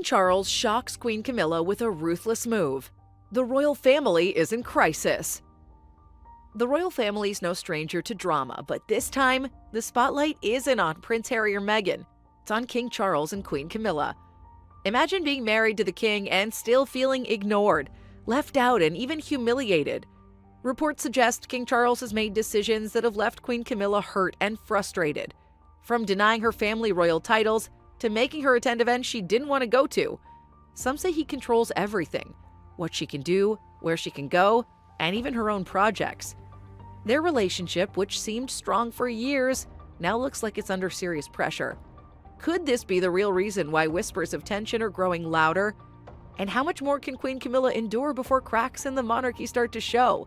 King Charles shocks Queen Camilla with a ruthless move. The royal family is in crisis. The royal family is no stranger to drama, but this time, the spotlight isn't on Prince Harry or Meghan. It's on King Charles and Queen Camilla. Imagine being married to the king and still feeling ignored, left out, and even humiliated. Reports suggest King Charles has made decisions that have left Queen Camilla hurt and frustrated. From denying her family royal titles to making her attend events she didn't want to go to. Some say he controls everything, what she can do, where she can go, and even her own projects. Their relationship, which seemed strong for years, now looks like it's under serious pressure. Could this be the real reason why whispers of tension are growing louder? And how much more can Queen Camilla endure before cracks in the monarchy start to show?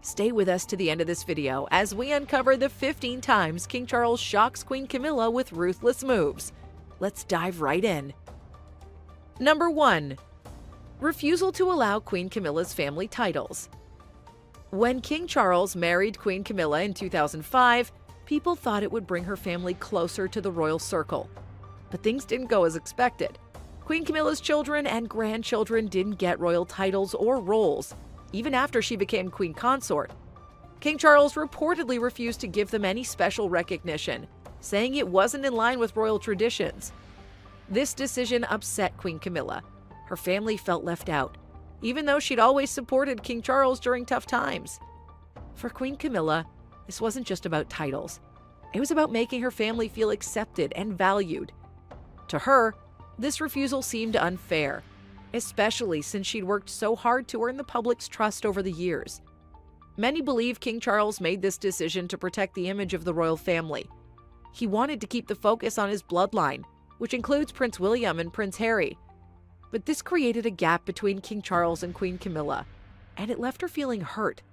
Stay with us to the end of this video as we uncover the 15 times King Charles shocks Queen Camilla with ruthless moves. Let's dive right in. Number 1. Refusal to allow Queen Camilla's family titles. When King Charles married Queen Camilla in 2005, people thought it would bring her family closer to the royal circle. But things didn't go as expected. Queen Camilla's children and grandchildren didn't get royal titles or roles, even after she became queen consort. King Charles reportedly refused to give them any special recognition, saying it wasn't in line with royal traditions. This decision upset Queen Camilla. Her family felt left out, even though she'd always supported King Charles during tough times. For Queen Camilla, this wasn't just about titles. It was about making her family feel accepted and valued. To her, this refusal seemed unfair, especially since she'd worked so hard to earn the public's trust over the years. Many believe King Charles made this decision to protect the image of the royal family. He wanted to keep the focus on his bloodline, which includes Prince William and Prince Harry. But this created a gap between King Charles and Queen Camilla, and it left her feeling hurt.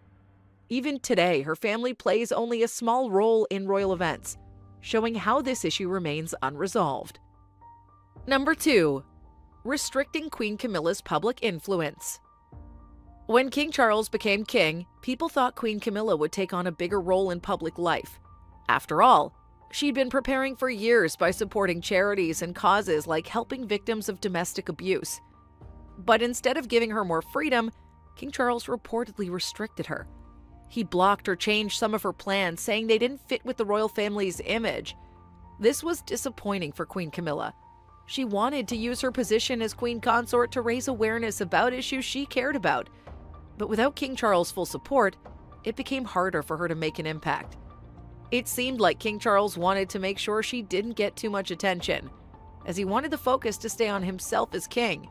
Even today, her family plays only a small role in royal events, showing how this issue remains unresolved. Number 2. Restricting Queen Camilla's public influence. When King Charles became king, people thought Queen Camilla would take on a bigger role in public life. After all, she'd been preparing for years by supporting charities and causes like helping victims of domestic abuse. But instead of giving her more freedom, King Charles reportedly restricted her. He blocked or changed some of her plans, saying they didn't fit with the royal family's image. This was disappointing for Queen Camilla. She wanted to use her position as queen consort to raise awareness about issues she cared about. But without King Charles' full support, it became harder for her to make an impact. It seemed like King Charles wanted to make sure she didn't get too much attention, as he wanted the focus to stay on himself as king.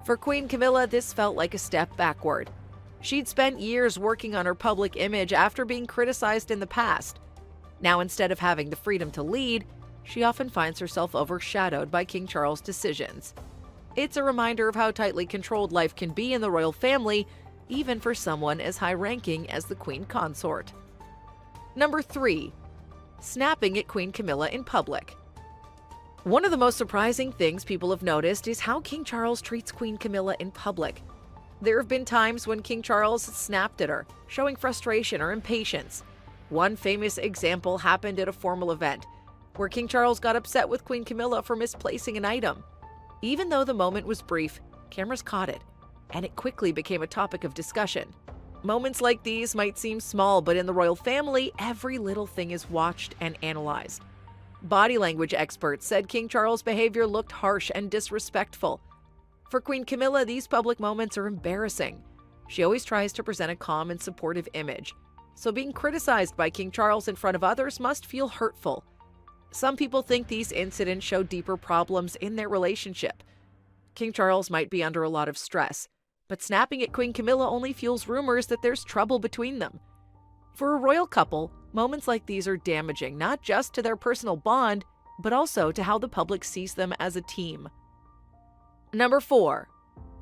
For Queen Camilla, this felt like a step backward. She'd spent years working on her public image after being criticized in the past. Now, instead of having the freedom to lead, she often finds herself overshadowed by King Charles' decisions. It's a reminder of how tightly controlled life can be in the royal family, even for someone as high-ranking as the queen consort. Number 3. Snapping at Queen Camilla in public. One of the most surprising things people have noticed is how King Charles treats Queen Camilla in public. There have been times when King Charles snapped at her, showing frustration or impatience. One famous example happened at a formal event, where King Charles got upset with Queen Camilla for misplacing an item. Even though the moment was brief, cameras caught it, and it quickly became a topic of discussion. Moments like these might seem small, but in the royal family, every little thing is watched and analyzed. Body language experts said King Charles' behavior looked harsh and disrespectful. For Queen Camilla, these public moments are embarrassing. She always tries to present a calm and supportive image, so being criticized by King Charles in front of others must feel hurtful. Some people think these incidents show deeper problems in their relationship. King Charles might be under a lot of stress, but snapping at Queen Camilla only fuels rumors that there's trouble between them. For a royal couple, moments like these are damaging not just to their personal bond, but also to how the public sees them as a team. Number 4.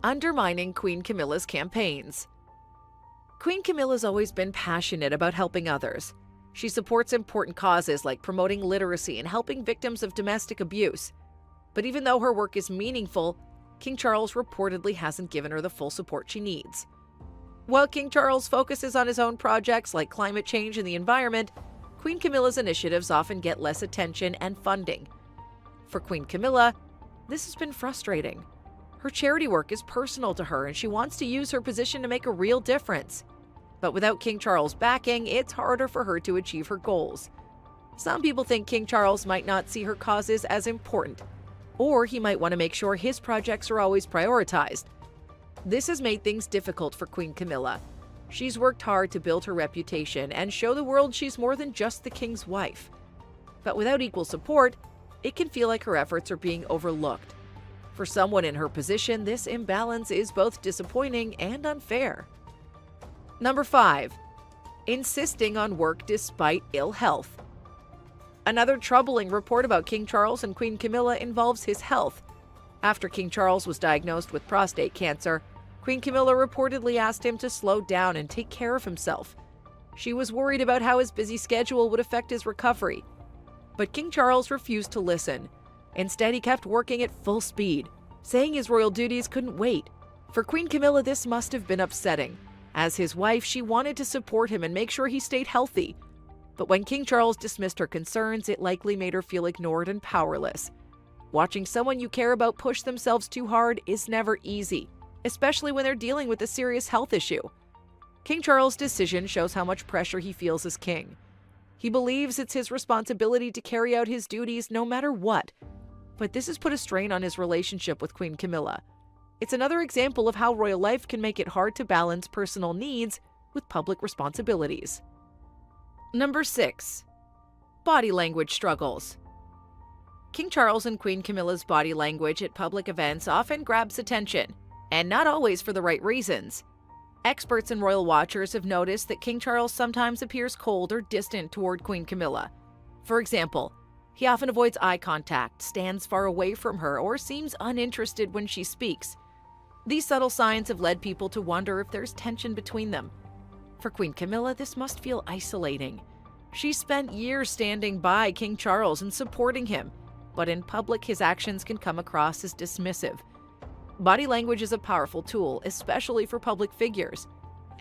Undermining Queen Camilla's campaigns. Queen Camilla's always been passionate about helping others. She supports important causes like promoting literacy and helping victims of domestic abuse. But even though her work is meaningful, King Charles reportedly hasn't given her the full support she needs. While King Charles focuses on his own projects like climate change and the environment, Queen Camilla's initiatives often get less attention and funding. For Queen Camilla, This has been frustrating. Her charity work is personal to her and she wants to use her position to make a real difference. But without King Charles' backing, it's harder for her to achieve her goals. Some people think King Charles might not see her causes as important, or he might want to make sure his projects are always prioritized. This has made things difficult for Queen Camilla. She's worked hard to build her reputation and show the world she's more than just the king's wife. But without equal support, it can feel like her efforts are being overlooked. For someone in her position, this imbalance is both disappointing and unfair. Number 5. Insisting on work despite ill health. Another troubling report about King Charles and Queen Camilla involves his health. After King Charles was diagnosed with prostate cancer, Queen Camilla reportedly asked him to slow down and take care of himself. She was worried about how his busy schedule would affect his recovery. But King Charles refused to listen. Instead, he kept working at full speed, saying his royal duties couldn't wait. For Queen Camilla, this must have been upsetting. As his wife, she wanted to support him and make sure he stayed healthy. But when King Charles dismissed her concerns, it likely made her feel ignored and powerless. Watching someone you care about push themselves too hard is never easy, especially when they're dealing with a serious health issue. King Charles' decision shows how much pressure he feels as king. He believes it's his responsibility to carry out his duties no matter what. But this has put a strain on his relationship with Queen Camilla. It's another example of how royal life can make it hard to balance personal needs with public responsibilities. Number 6. Body language struggles. King Charles and Queen Camilla's body language at public events often grabs attention, and not always for the right reasons. Experts and royal watchers have noticed that King Charles sometimes appears cold or distant toward Queen Camilla. For example, he often avoids eye contact, stands far away from her, or seems uninterested when she speaks. These subtle signs have led people to wonder if there's tension between them. For Queen Camilla, this must feel isolating. She spent years standing by King Charles and supporting him, but in public his actions can come across as dismissive. Body language is a powerful tool, especially for public figures,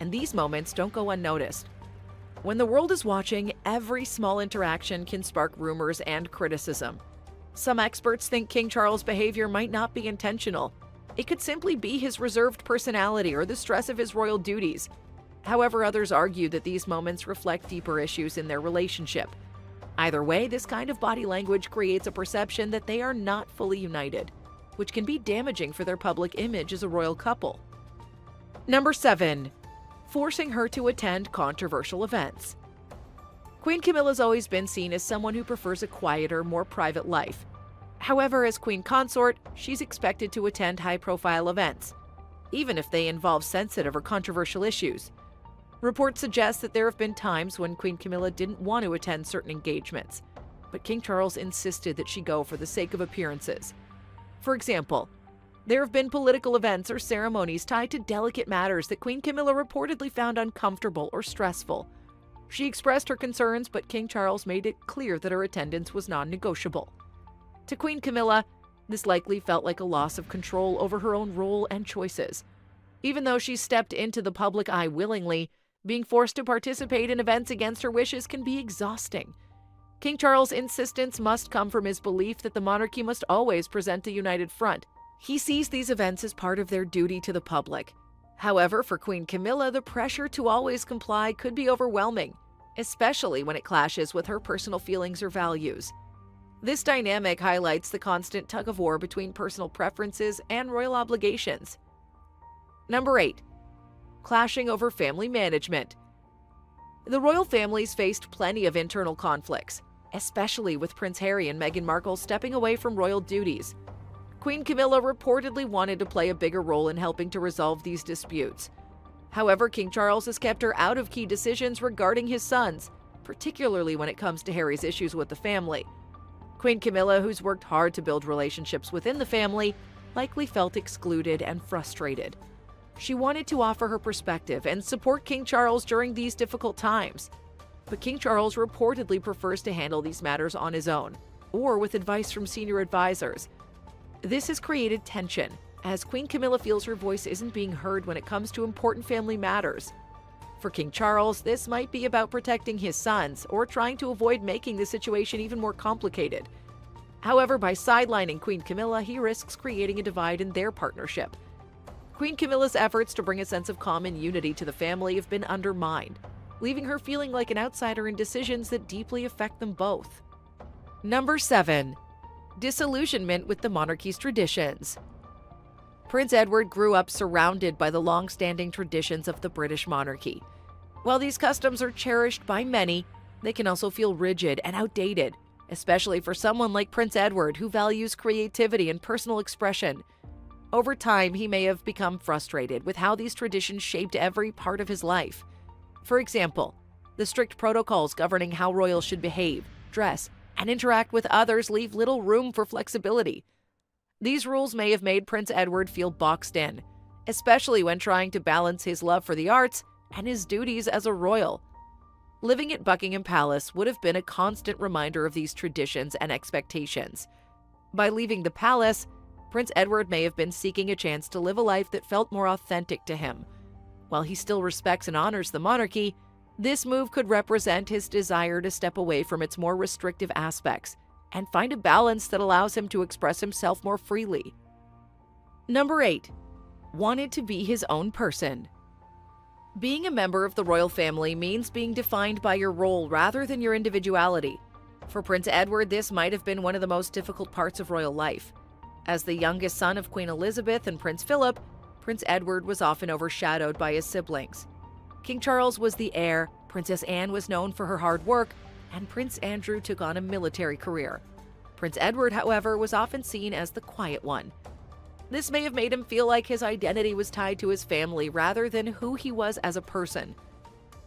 and these moments don't go unnoticed. When the world is watching, every small interaction can spark rumors and criticism. Some experts think King Charles' behavior might not be intentional. It could simply be his reserved personality or the stress of his royal duties. However, others argue that these moments reflect deeper issues in their relationship. Either way, this kind of body language creates a perception that they are not fully united, which can be damaging for their public image as a royal couple. Number 7. Forcing her to attend controversial events. Queen Camilla's always been seen as someone who prefers a quieter, more private life. However, as queen consort, she's expected to attend high-profile events, even if they involve sensitive or controversial issues. Reports suggest that there have been times when Queen Camilla didn't want to attend certain engagements, but King Charles insisted that she go for the sake of appearances. For example, there have been political events or ceremonies tied to delicate matters that Queen Camilla reportedly found uncomfortable or stressful. She expressed her concerns, but King Charles made it clear that her attendance was non-negotiable. To Queen Camilla, this likely felt like a loss of control over her own role and choices. Even though she stepped into the public eye willingly, being forced to participate in events against her wishes can be exhausting. King Charles' insistence must come from his belief that the monarchy must always present a united front. He sees these events as part of their duty to the public. However, for Queen Camilla, the pressure to always comply could be overwhelming, especially when it clashes with her personal feelings or values. This dynamic highlights the constant tug-of-war between personal preferences and royal obligations. Number 8. Clashing over family management. The royal families faced plenty of internal conflicts, especially with Prince Harry and Meghan Markle stepping away from royal duties. Queen Camilla reportedly wanted to play a bigger role in helping to resolve these disputes. However, King Charles has kept her out of key decisions regarding his sons, particularly when it comes to Harry's issues with the family. Queen Camilla, who's worked hard to build relationships within the family, likely felt excluded and frustrated. She wanted to offer her perspective and support King Charles during these difficult times. But King Charles reportedly prefers to handle these matters on his own, or with advice from senior advisors. This has created tension, as Queen Camilla feels her voice isn't being heard when it comes to important family matters. For King Charles, this might be about protecting his sons or trying to avoid making the situation even more complicated. However, by sidelining Queen Camilla, he risks creating a divide in their partnership. Queen Camilla's efforts to bring a sense of calm and unity to the family have been undermined, leaving her feeling like an outsider in decisions that deeply affect them both. Number 7. Disillusionment with the monarchy's traditions. Prince Edward grew up surrounded by the long-standing traditions of the British monarchy. While these customs are cherished by many, they can also feel rigid and outdated, especially for someone like Prince Edward, who values creativity and personal expression. Over time, he may have become frustrated with how these traditions shaped every part of his life. For example, the strict protocols governing how royals should behave, dress, and interact with others leave little room for flexibility. These rules may have made Prince Edward feel boxed in, especially when trying to balance his love for the arts and his duties as a royal. Living at Buckingham Palace would have been a constant reminder of these traditions and expectations. By leaving the palace, Prince Edward may have been seeking a chance to live a life that felt more authentic to him. While he still respects and honors the monarchy, this move could represent his desire to step away from its more restrictive aspects and find a balance that allows him to express himself more freely. Number 8. Wanted to be his own person. Being a member of the royal family means being defined by your role rather than your individuality. For Prince Edward, this might have been one of the most difficult parts of royal life. As the youngest son of Queen Elizabeth and Prince Philip, Prince Edward was often overshadowed by his siblings. King Charles was the heir, Princess Anne was known for her hard work, and Prince Andrew took on a military career. Prince Edward, however, was often seen as the quiet one. This may have made him feel like his identity was tied to his family rather than who he was as a person.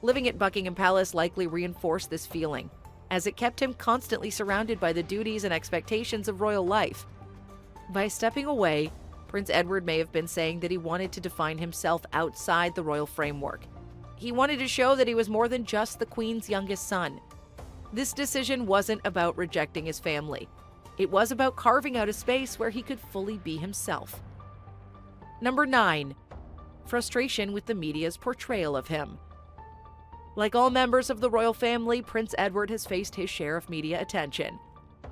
Living at Buckingham Palace likely reinforced this feeling, as it kept him constantly surrounded by the duties and expectations of royal life. By stepping away, Prince Edward may have been saying that he wanted to define himself outside the royal framework. He wanted to show that he was more than just the Queen's youngest son. This decision wasn't about rejecting his family. It was about carving out a space where he could fully be himself. Number 9. Frustration with the media's portrayal of him. Like all members of the royal family, Prince Edward has faced his share of media attention.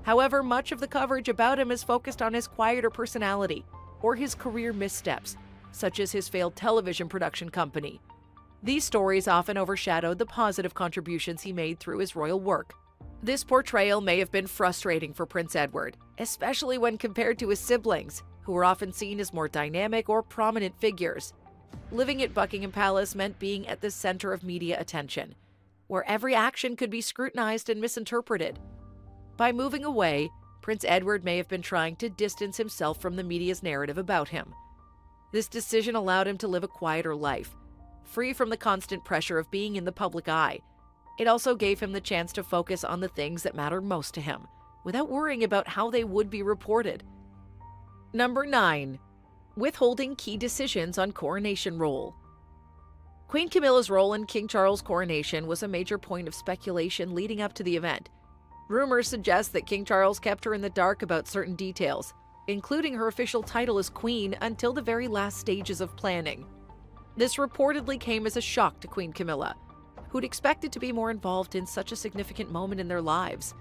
However, much of the coverage about him is focused on his quieter personality or his career missteps, such as his failed television production company. These stories often overshadowed the positive contributions he made through his royal work. This portrayal may have been frustrating for Prince Edward, especially when compared to his siblings, who were often seen as more dynamic or prominent figures. Living at Buckingham Palace meant being at the center of media attention, where every action could be scrutinized and misinterpreted. By moving away, Prince Edward may have been trying to distance himself from the media's narrative about him. This decision allowed him to live a quieter life, free from the constant pressure of being in the public eye. It also gave him the chance to focus on the things that matter most to him, without worrying about how they would be reported. Number 9. Withholding key decisions on coronation role. Queen Camilla's role in King Charles' coronation was a major point of speculation leading up to the event. Rumors suggest that King Charles kept her in the dark about certain details, including her official title as queen, until the very last stages of planning. This reportedly came as a shock to Queen Camilla, who'd expected to be more involved in such a significant moment in their lives.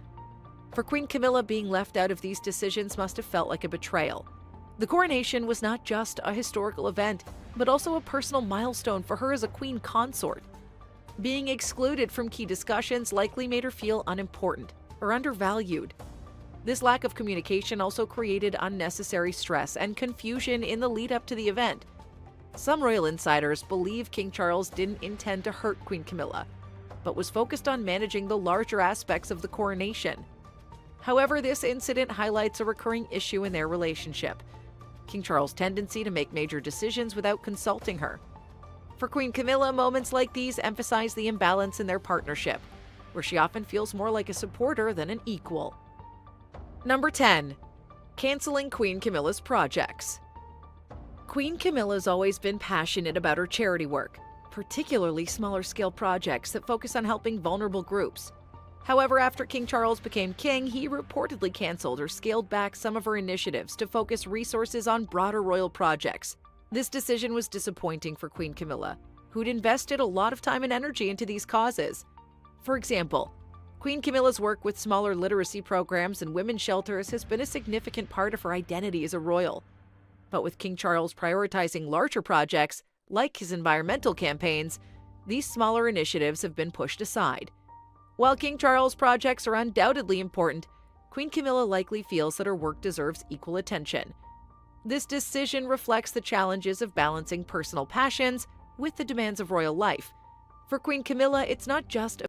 For Queen Camilla, being left out of these decisions must have felt like a betrayal. The coronation was not just a historical event, but also a personal milestone for her as a queen consort. Being excluded from key discussions likely made her feel unimportant or undervalued. This lack of communication also created unnecessary stress and confusion in the lead up to the event. Some royal insiders believe King Charles didn't intend to hurt Queen Camilla, but was focused on managing the larger aspects of the coronation. However, this incident highlights a recurring issue in their relationship: King Charles' tendency to make major decisions without consulting her. For Queen Camilla, moments like these emphasize the imbalance in their partnership, where she often feels more like a supporter than an equal. Number 10. Canceling Queen Camilla's projects. Queen Camilla's always been passionate about her charity work, particularly smaller-scale projects that focus on helping vulnerable groups. However, after King Charles became king, he reportedly canceled or scaled back some of her initiatives to focus resources on broader royal projects. This decision was disappointing for Queen Camilla, who'd invested a lot of time and energy into these causes. For example, Queen Camilla's work with smaller literacy programs and women's shelters has been a significant part of her identity as a royal. But with King Charles prioritizing larger projects, like his environmental campaigns, these smaller initiatives have been pushed aside. While King Charles' projects are undoubtedly important, Queen Camilla likely feels that her work deserves equal attention. This decision reflects the challenges of balancing personal passions with the demands of royal life. For Queen Camilla, it's not just